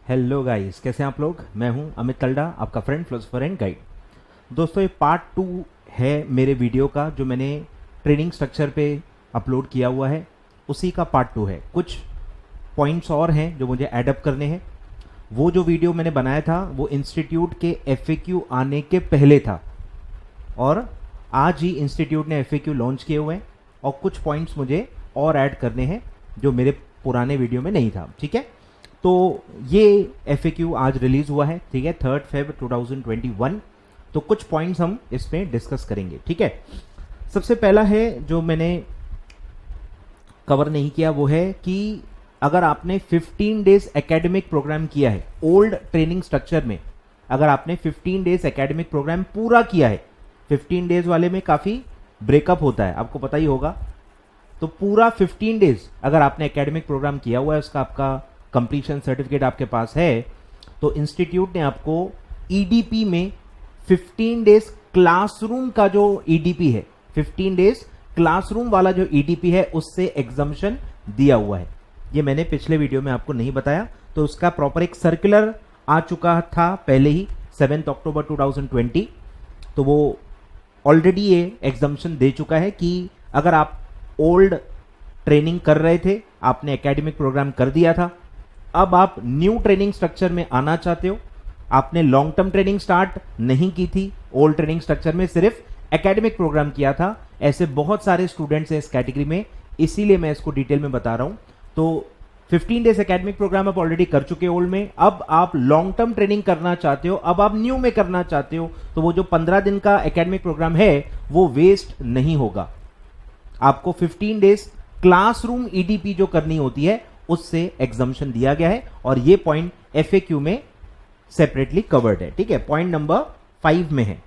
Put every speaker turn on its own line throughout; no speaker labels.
Hello guys, कैसे हैं आप लोग। मैं हूं अमित तलडा, आपका फ्रेंड फिलोसोफर एंड गाइड। दोस्तों, ये पार्ट 2 है मेरे वीडियो का जो मैंने ट्रेनिंग स्ट्रक्चर पे अपलोड किया हुआ है। उसी का पार्ट 2 है। कुछ पॉइंट्स और हैं जो मुझे ऐड अप करने हैं। वो जो वीडियो मैंने बनाया था वो इंस्टीट्यूट के FAQ आने के पहले था, और आज ही इंस्टीट्यूट ने FAQ लॉन्च किए हुए हैं और कुछ पॉइंट्स मुझे और ऐड करने हैं जो मेरे पुराने वीडियो में नहीं था। ठीक है, तो ये FAQ आज रिलीज हुआ है। ठीक है, 3 Feb 2021। तो कुछ पॉइंट्स हम इसमें डिस्कस करेंगे। ठीक है, सबसे पहला है जो मैंने कवर नहीं किया, वो है कि अगर आपने 15 डेज एकेडमिक प्रोग्राम किया है ओल्ड ट्रेनिंग स्ट्रक्चर में, अगर आपने 15 डेज एकेडमिक प्रोग्राम पूरा किया है, 15 डेज वाले में काफी ब्रेकअप होता है, आपको पता ही होगा। तो पूरा 15 डेज अगर आपने एकेडमिक प्रोग्राम किया हुआ है, उसका आपका कंप्लीशन सर्टिफिकेट आपके पास है, तो इंस्टीट्यूट ने आपको EDP में 15 डेज क्लासरूम का जो EDP है, 15 डेज क्लासरूम वाला जो EDP है, उससे एग्जम्पशन दिया हुआ है। ये मैंने पिछले वीडियो में आपको नहीं बताया, तो उसका प्रॉपर एक सर्कुलर आ चुका था पहले ही 7 अक्टूबर 2020। तो वो ऑलरेडी ये एग्जम्पशन दे चुका है कि अगर आप ओल्ड ट्रेनिंग कर रहे थे, आपने एकेडमिक प्रोग्राम कर दिया था, अब आप न्यू ट्रेनिंग स्ट्रक्चर में आना चाहते हो, आपने लॉन्ग टर्म ट्रेनिंग स्टार्ट नहीं की थी, ओल्ड ट्रेनिंग स्ट्रक्चर में सिर्फ एकेडमिक प्रोग्राम किया था, ऐसे बहुत सारे स्टूडेंट्स हैं इस कैटेगरी में, इसीलिए मैं इसको डिटेल में बता रहा हूं। तो 15 डेज एकेडमिक प्रोग्राम आप ऑलरेडी कर चुके ओल्ड में, अब आप लॉन्ग टर्म ट्रेनिंग करना चाहते हो, अब आप न्यू में करना चाहते हो, तो वो जो 15 दिन का एकेडमिक प्रोग्राम है वो वेस्ट नहीं होगा। आपको 15 डेज क्लासरूम EDP जो करनी होती है उससे एग्जम्पशन दिया गया है, और ये पॉइंट FAQ में सेपरेटली कवर्ड है। ठीक है, पॉइंट नंबर 5 में है,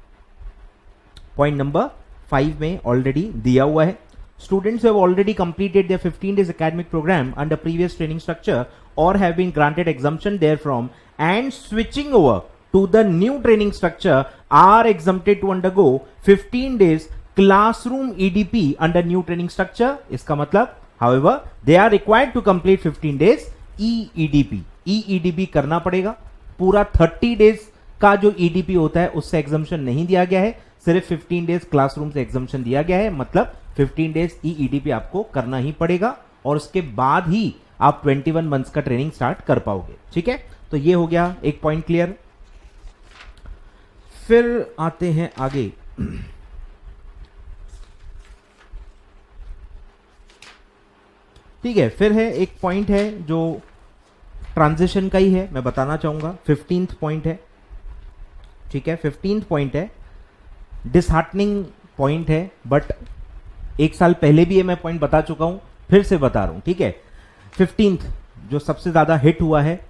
पॉइंट नंबर 5 में ऑलरेडी दिया हुआ है। Students have already completed their 15 days academic program under previous training structure और have been granted exemption there from and switching over to the new training structure are exempted to undergo 15 days classroom EDP under new training structure. इसका मतलब however they are required to complete 15 days EEDP करना पड़ेगा। पूरा 30 days का जो EDP होता है उससे एग्जम्पशन नहीं दिया गया है, सिर्फ 15 डेज क्लासरूम से एग्जम्पशन दिया गया है। मतलब 15 डेज EEDP आपको करना ही पड़ेगा, और उसके बाद ही आप 21 मंथ्स का ट्रेनिंग स्टार्ट कर पाओगे। ठीक है, तो ये हो गया एक पॉइंट क्लियर। फिर आते हैं आगे। ठीक है, फिर है एक पॉइंट है जो ट्रांजिशन का ही है, मैं बताना चाहूंगा। 15th पॉइंट है। ठीक है, 15th पॉइंट है, डिसहार्टनिंग पॉइंट है, बट एक साल पहले भी ये मैं पॉइंट बता चुका हूं, फिर से बता रहा हूं। ठीक है, 15th जो सबसे ज्यादा हिट हुआ है,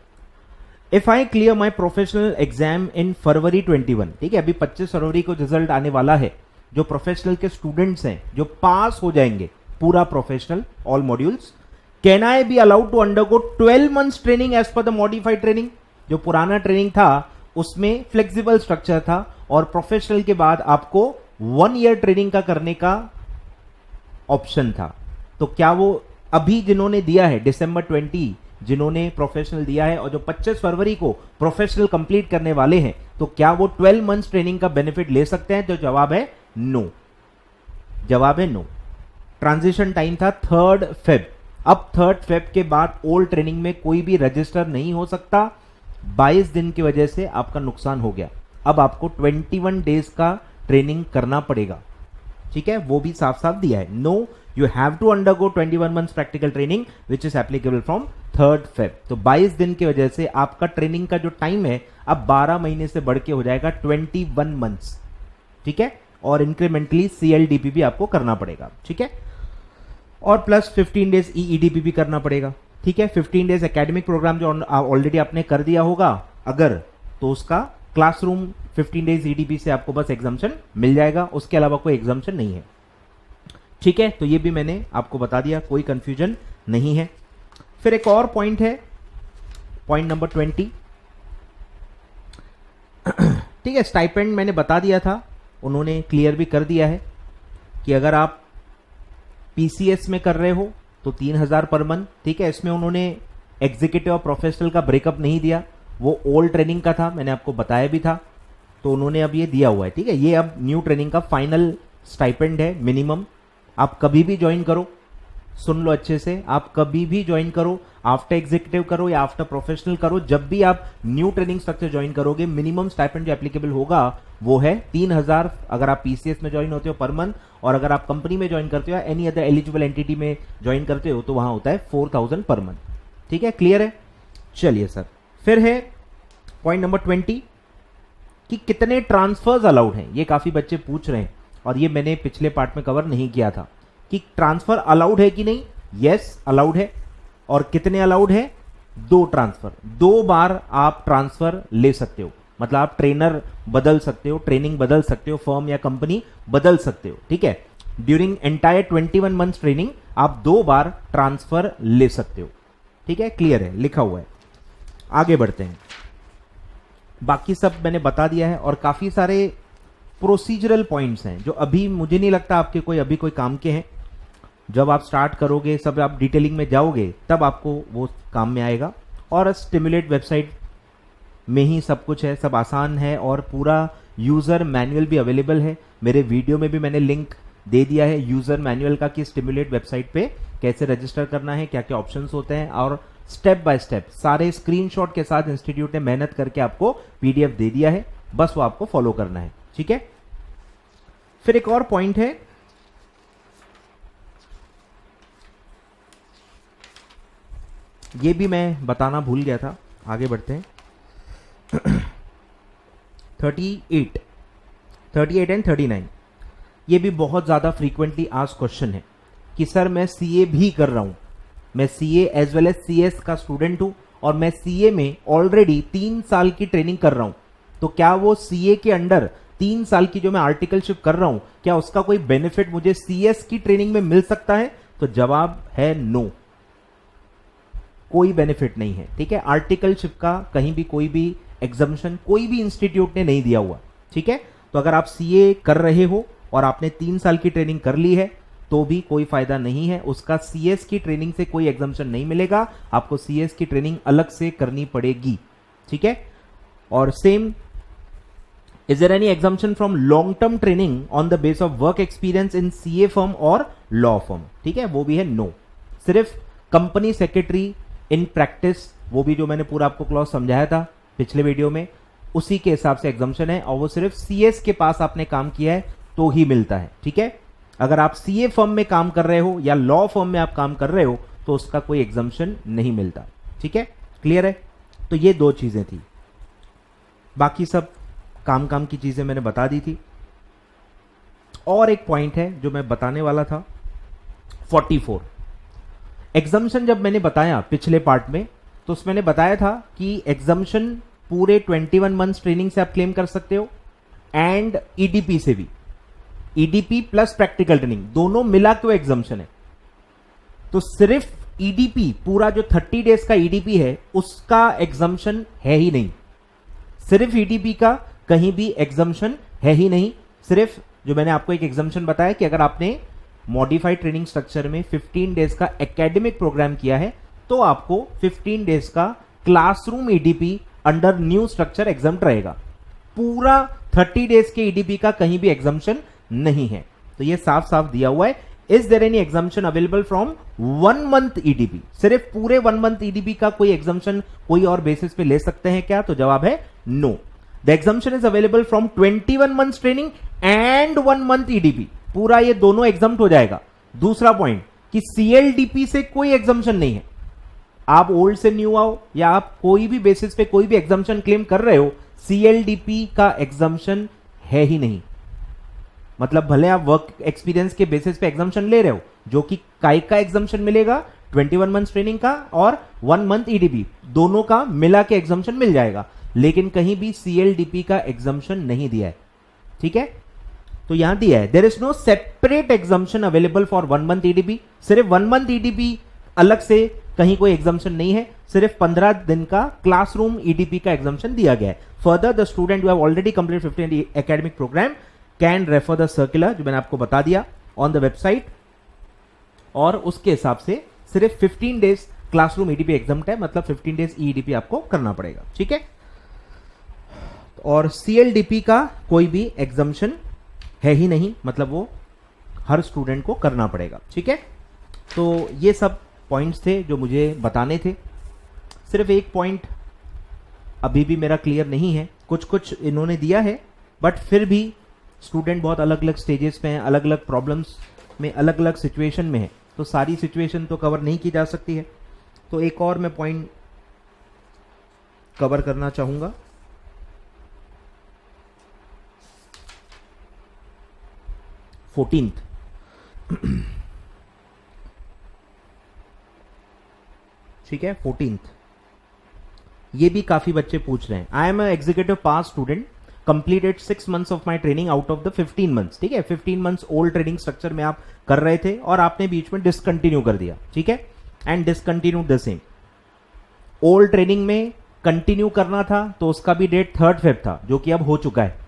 if I clear my professional exam in February 21। ठीक है, अभी 25 फरवरी को रिजल्ट आने वाला है। जो प्रोफेशनल के स्टूडेंट्स हैं जो पास हो जाएंगे पूरा professional all modules, can I be allowed to undergo 12 months training as per the modified training. जो पुराना ट्रेनिंग था उसमें फ्लेक्सिबल स्ट्रक्चर था, और प्रोफेशनल के बाद आपको 1 ईयर ट्रेनिंग का करने का ऑप्शन था। तो क्या वो अभी जिन्होंने दिया है December 20 जिन्होंने प्रोफेशनल दिया है और जो 25 फरवरी को प्रोफेशनल कंप्लीट करने वाले हैं, तो क्या वो 12 मंथ्स ट्रेनिंग का बेनिफिट ले सकते हैं? तो जवाब है नो, जवाब है नो। ट्रांजिशन टाइम था 3 Feb। अब 3 Feb के बाद ओल्ड ट्रेनिंग में कोई भी रजिस्टर नहीं हो सकता। 22 दिन की वजह से आपका नुकसान हो गया। अब आपको 21 डेज का ट्रेनिंग करना पड़ेगा। ठीक है, वो भी साफ साफ दिया है, no you have to undergo 21 months practical training which is applicable from 3 Feb। तो 22 दिन की वजह से आपका ट्रेनिंग का जो टाइम है अब 12 महीने से बढ़ के हो जाएगा 21 मंथ्स। ठीक है, और इंक्रीमेंटली CLDP भी आपको करना पड़ेगा। ठीक है, और प्लस 15 डेज EEDP भी करना पड़ेगा। ठीक है, 15 डेज एकेडमिक प्रोग्राम जो ऑलरेडी आपने कर दिया होगा अगर, तो उसका क्लासरूम 15 डेज EDP से आपको बस एग्जम्पशन मिल जाएगा, उसके अलावा कोई एग्जम्पशन नहीं है। ठीक है, तो ये भी मैंने आपको बता दिया, कोई कंफ्यूजन नहीं है। फिर एक और पॉइंट है, पॉइंट नंबर 20। ठीक है, स्टाइपेंड मैंने बता दिया था, उन्होंने क्लियर भी कर दिया है कि अगर आप PCS में कर रहे हो तो 3000 पर मंथ। ठीक है, इसमें उन्होंने एग्जीक्यूटिव और प्रोफेशनल का ब्रेकअप नहीं दिया, वो ओल्ड ट्रेनिंग का था, मैंने आपको बताया भी था, तो उन्होंने अब ये दिया हुआ है, ठीक है। ये अब न्यू ट्रेनिंग का फाइनल स्टाइपेंड है मिनिमम। आप कभी भी ज्वाइन करो, सुन लो अच्छे से, आप कभी भी ज्वाइन करो, आफ्टर एग्जीक्यूटिव करो या आफ्टर प्रोफेशनल करो, जब भी आप न्यू ट्रेनिंग स्ट्रक्चर ज्वाइन करोगे, मिनिमम स्टाइपेंड जो एप्लीकेबल होगा वो है 3,000 अगर आप पीसीएस में ज्वाइन होते हो पर मंथ, और अगर आप कंपनी में ज्वाइन करते हो या एनी अदर एलिजिबल एंटिटी में ज्वाइन करते हो तो वहां होता है 4,000 पर मंथ, ठीक है। क्लियर है? चलिए सर, फिर है पॉइंट नंबर 20 कि कितने ट्रांसफर्स अलाउड हैं। ये काफी बच्चे पूछ रहे हैं और ये मैंने पिछले पार्ट में कवर नहीं किया था कि ट्रांसफर अलाउड है कि नहीं। यस, अलाउड है। और कितने अलाउड है? 2 ट्रांसफर, 2 बार आप ट्रांसफर ले सकते हो, मतलब आप ट्रेनर बदल सकते हो, ट्रेनिंग बदल सकते हो, फर्म या कंपनी बदल सकते हो, ठीक है। ड्यूरिंग एंटायर 21 मंथ्स ट्रेनिंग आप 2 बार ट्रांसफर ले सकते हो, ठीक है। क्लियर है, लिखा हुआ है। आगे बढ़ते हैं, बाकी सब मैंने बता दिया है और काफी सारे प्रोसीजरल पॉइंट्स हैं जो अभी मुझे नहीं लगता आपके अभी कोई काम के हैं। जब आप स्टार्ट करोगे, सब आप डिटेलिंग में जाओगे, तब आपको वो काम में आएगा। और स्टिमुलेट वेबसाइट में ही सब कुछ है, सब आसान है और पूरा यूजर मैनुअल भी अवेलेबल है। मेरे वीडियो में भी मैंने लिंक दे दिया है यूजर मैनुअल का कि स्टिमुलेट वेबसाइट पे कैसे रजिस्टर करना है, क्या क्या ऑप्शंस होते हैं, और स्टेप बाय स्टेप सारे स्क्रीनशॉट के साथ इंस्टीट्यूट ने मेहनत करके आपको पीडीएफ दे दिया है, बस वो आपको फॉलो करना है, ठीक है। फिर एक और पॉइंट है, ये भी मैं बताना भूल गया था, आगे बढ़ते हैं। 38 एंड 39 ये भी बहुत ज्यादा फ्रीक्वेंटली आस्क्ड क्वेश्चन है कि सर मैं सीए भी कर रहा हूं, मैं CA as well as CS का स्टूडेंट हूं और मैं सीए में ऑलरेडी 3 साल की ट्रेनिंग कर रहा हूं, तो क्या वो सीए के अंडर 3 साल की जो मैं आर्टिकलशिप कर रहा हूं, क्या उसका कोई बेनिफिट मुझे सीएस की ट्रेनिंग में मिल सकता है? तो जवाब है नो, कोई बेनिफिट नहीं है, ठीक है। आर्टिकलशिप का कहीं भी कोई भी एग्जम्पशन कोई भी इंस्टीट्यूट ने नहीं दिया हुआ, ठीक है। तो अगर आप सीए कर रहे हो और आपने 3 साल की ट्रेनिंग कर ली है तो भी कोई फायदा नहीं है, उसका सीएस की ट्रेनिंग से कोई एग्जम्पशन नहीं मिलेगा, आपको सीएस की ट्रेनिंग अलग से करनी पड़ेगी, ठीक है। और same, is there any exemption from long term training on the base of work experience in CA firm और लॉ फर्म, ठीक है, वो भी है नो। सिर्फ कंपनी सेक्रेटरी इन प्रैक्टिस, वो भी जो मैंने पूरा आपको क्लॉज समझाया था पिछले वीडियो में, उसी के हिसाब से एग्जम्पशन है और वो सिर्फ सीएस के पास आपने काम किया है तो ही मिलता है, ठीक है। अगर आप सीए फर्म में काम कर रहे हो या लॉ फर्म में आप काम कर रहे हो तो उसका कोई एग्जम्पशन नहीं मिलता, ठीक है। क्लियर है? तो ये 2 चीजें थी, बाकी सब काम की चीजें मैंने बता दी थी। और एक पॉइंट है जो मैं बताने वाला था, 44 एग्जम्पशन। जब मैंने बताया पिछले पार्ट में तो उसमें मैंने बताया था कि एग्जम्पशन पूरे 21 मंथ्स ट्रेनिंग से आप क्लेम कर सकते हो एंड ईडीपी से भी, ईडीपी प्लस प्रैक्टिकल ट्रेनिंग दोनों मिला के वो एग्जम्पशन है। तो सिर्फ ईडीपी, पूरा जो 30 डेज का ईडीपी है उसका एग्जम्पशन है ही नहीं, सिर्फ ईडीपी का कहीं भी एग्जम्पशन है ही नहीं। सिर्फ जो मैंने आपको एक एग्जम्पशन बताया कि अगर आपने मॉडिफाइड ट्रेनिंग स्ट्रक्चर में 15 डेज का एकेडमिक प्रोग्राम किया है तो आपको 15 डेज का classroom EDP under new structure exempt रहेगा, पूरा 30 डेज के ईडीपी का कहीं भी एग्जम्पशन नहीं है। तो ये साफ साफ दिया हुआ है, is there any exemption available from 1 month EDP, सिर्फ पूरे 1 मंथ ईडीपी का कोई एग्जम्पशन कोई और बेसिस पे ले सकते हैं क्या? तो जवाब है no. The exemption is available from 21 months training and 1 month EDP, पूरा ये दोनों एग्जम्प्ट हो जाएगा। दूसरा पॉइंट कि सीएलडीपी से कोई एग्जम्पशन नहीं है, आप ओल्ड से न्यू आओ या आप कोई भी बेसिस पे कोई भी एग्जम्पशन क्लेम कर रहे हो, सीएलडीपी का एग्जम्पशन है ही नहीं। मतलब भले आप वर्क एक्सपीरियंस के बेसिस पे एग्जम्पशन ले रहे हो, जो कि काय का एग्जम्पशन मिलेगा 21 मंथ ट्रेनिंग का और 1 मंथ ईडीपी दोनों का मिला के एग्जम्पशन मिल जाएगा, लेकिन कहीं भी सीएलडीपी का एग्जम्पशन नहीं दिया है, ठीक है। तो यहां दिया है there is no separate exemption available for 1 month EDP, सिर्फ 1 मंथ ईडीपी अलग से कहीं कोई एग्जम्पशन नहीं है, सिर्फ 15 दिन का क्लासरूम ईडीपी का एग्जम्पशन दिया गया है। Further the student who have already completed 15 academic program can refer the circular, जो मैंने आपको बता दिया, ऑन द वेबसाइट, और उसके हिसाब से सिर्फ 15 डेज क्लासरूम ईडीपी एग्जाम्प्ट है, मतलब 15 डेज ईडीपी आपको करना पड़ेगा, ठीक है। और सीएलडीपी का कोई भी एग्जम्पशन है ही नहीं, मतलब वो हर स्टूडेंट को करना पड़ेगा, ठीक है। तो ये सब पॉइंट्स थे जो मुझे बताने थे। सिर्फ एक पॉइंट अभी भी मेरा क्लियर नहीं है, कुछ कुछ इन्होंने दिया है, बट फिर भी स्टूडेंट बहुत अलग अलग स्टेजेस पे हैं, अलग अलग प्रॉब्लम्स में, अलग अलग सिचुएशन में है, तो सारी सिचुएशन तो कवर नहीं की जा सकती है। तो एक और मैं पॉइंट कवर करना चाहूंगा। फोर्टीन्थ, ठीक है, 14th, ये भी काफी बच्चे पूछ रहे हैं। I am executive pass student, completed 6 months of my training out of the 15 months, ठीक है। 15 months ओल्ड ट्रेनिंग स्ट्रक्चर में आप कर रहे थे और आपने बीच में डिसकंटिन्यू कर दिया, ठीक है, and discontinue the same. Old training में कंटिन्यू करना था तो उसका भी डेट 3rd Feb था, जो कि अब हो चुका है।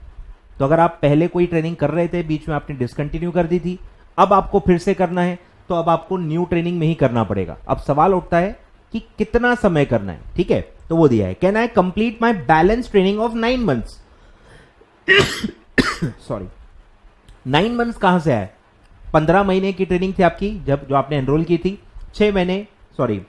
तो अगर आप पहले कोई ट्रेनिंग कर रहे थे, बीच में आपने डिसकंटिन्यू कर दी थी, अब आपको फिर से करना है, तो अब आपको न्यू ट्रेनिंग में ही करना पड़ेगा। अब सवाल उठता है कि कितना समय करना है, ठीक है। तो वो दिया है, can I complete my balance training of 9 months। Sorry, 9 months कहां से आया? 15 महीने की ट्रेनिंग थी आपकी, जब जो आपने एनरोल की थी। 6 महीने, सॉरी,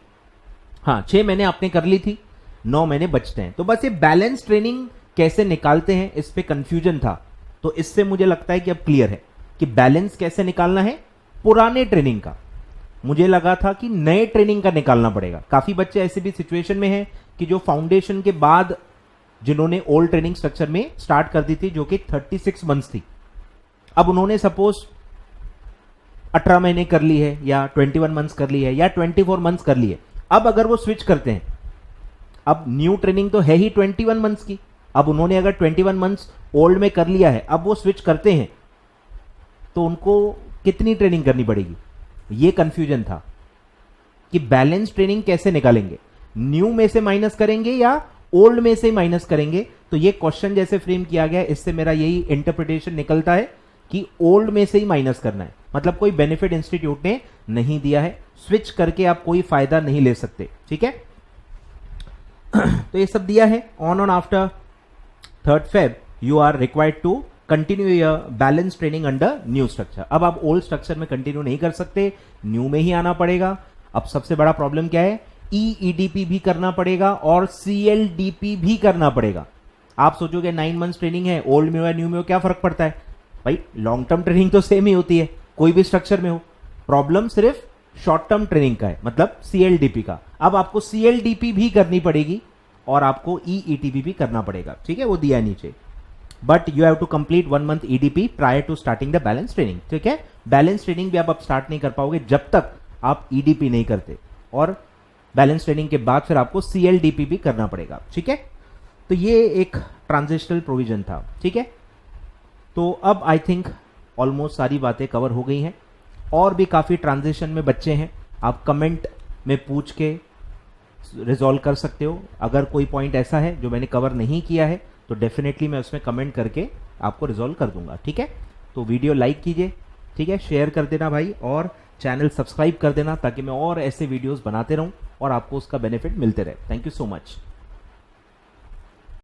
हाँ 6 महीने आपने कर ली थी, 9 महीने बचते हैं। तो बस ये बैलेंस ट्रेनिंग कैसे निकालते हैं, इस पे कंफ्यूजन था। तो इससे मुझे लगता है कि अब क्लियर है कि बैलेंस कैसे निकालना है पुराने ट्रेनिंग का। मुझे लगा था कि नए ट्रेनिंग का निकालना पड़ेगा। काफी बच्चे ऐसे भी सिचुएशन में हैं कि जो फाउंडेशन के बाद जिन्होंने ओल्ड ट्रेनिंग स्ट्रक्चर में स्टार्ट कर दी थी, जो कि 36 months थी, अब उन्होंने सपोज 18 महीने कर ली है, या 21 months कर ली है, या 24 months कर ली है। अब अगर वो स्विच करते हैं, अब न्यू ट्रेनिंग तो है ही 21 months की, अब उन्होंने अगर 21 months ओल्ड में कर लिया है, अब वो स्विच करते हैं तो उनको कितनी ट्रेनिंग करनी पड़ेगी? ये कंफ्यूजन था कि बैलेंस ट्रेनिंग कैसे निकालेंगे, न्यू में से माइनस करेंगे या ओल्ड में से माइनस करेंगे। तो ये क्वेश्चन जैसे फ्रेम किया गया, इससे मेरा यही इंटरप्रिटेशन निकलता है कि ओल्ड में से ही माइनस करना है, मतलब कोई बेनिफिट इंस्टीट्यूट ने नहीं दिया है, स्विच करके आप कोई फायदा नहीं ले सकते, ठीक है। तो ये सब दिया है। On on after 3rd Feb you are required to continue your balance training under new structure. अब आप ओल्ड स्ट्रक्चर में कंटिन्यू नहीं कर सकते, न्यू में ही आना पड़ेगा। अब सबसे बड़ा प्रॉब्लम क्या है, ईईडीपी भी करना पड़ेगा और सीएलडीपी भी करना पड़ेगा। आप सोचोगे 9 months ट्रेनिंग है, ओल्ड में हो या न्यू में हो, क्या फर्क पड़ता है भाई? लॉन्ग टर्म ट्रेनिंग तो सेम ही होती है, कोई भी स्ट्रक्चर में हो। प्रॉब्लम सिर्फ शॉर्ट टर्म ट्रेनिंग का है, मतलब सीएलडीपी का। अब आपको सीएलडीपी भी करनी पड़ेगी और आपको ईईटीपी भी करना पड़ेगा, ठीक है, वो दिया नीचे। But you have to complete 1 month EDP prior to starting the balance training, ठीक है। बैलेंस ट्रेनिंग भी आप अब स्टार्ट नहीं कर पाओगे जब तक आप ईडीपी नहीं करते, और बैलेंस ट्रेनिंग के बाद फिर आपको सीएलडीपी भी करना पड़ेगा, ठीक है। तो ये एक ट्रांजिशनल प्रोविजन था, ठीक है। तो अब आई थिंक ऑलमोस्ट सारी बातें कवर हो गई हैं। और भी काफी ट्रांजिशन में बच्चे हैं, आप कमेंट में पूछ के रिजॉल्व कर सकते हो। अगर कोई पॉइंट ऐसा है जो मैंने कवर नहीं किया है तो डेफिनेटली मैं उसमें कमेंट करके आपको रिजॉल्व कर दूंगा, ठीक है। तो वीडियो लाइक कीजिए, ठीक है, शेयर कर देना भाई, और चैनल सब्सक्राइब कर देना ताकि मैं और ऐसे वीडियोस बनाते रहूं और आपको उसका बेनिफिट मिलते रहे। Thank you so much.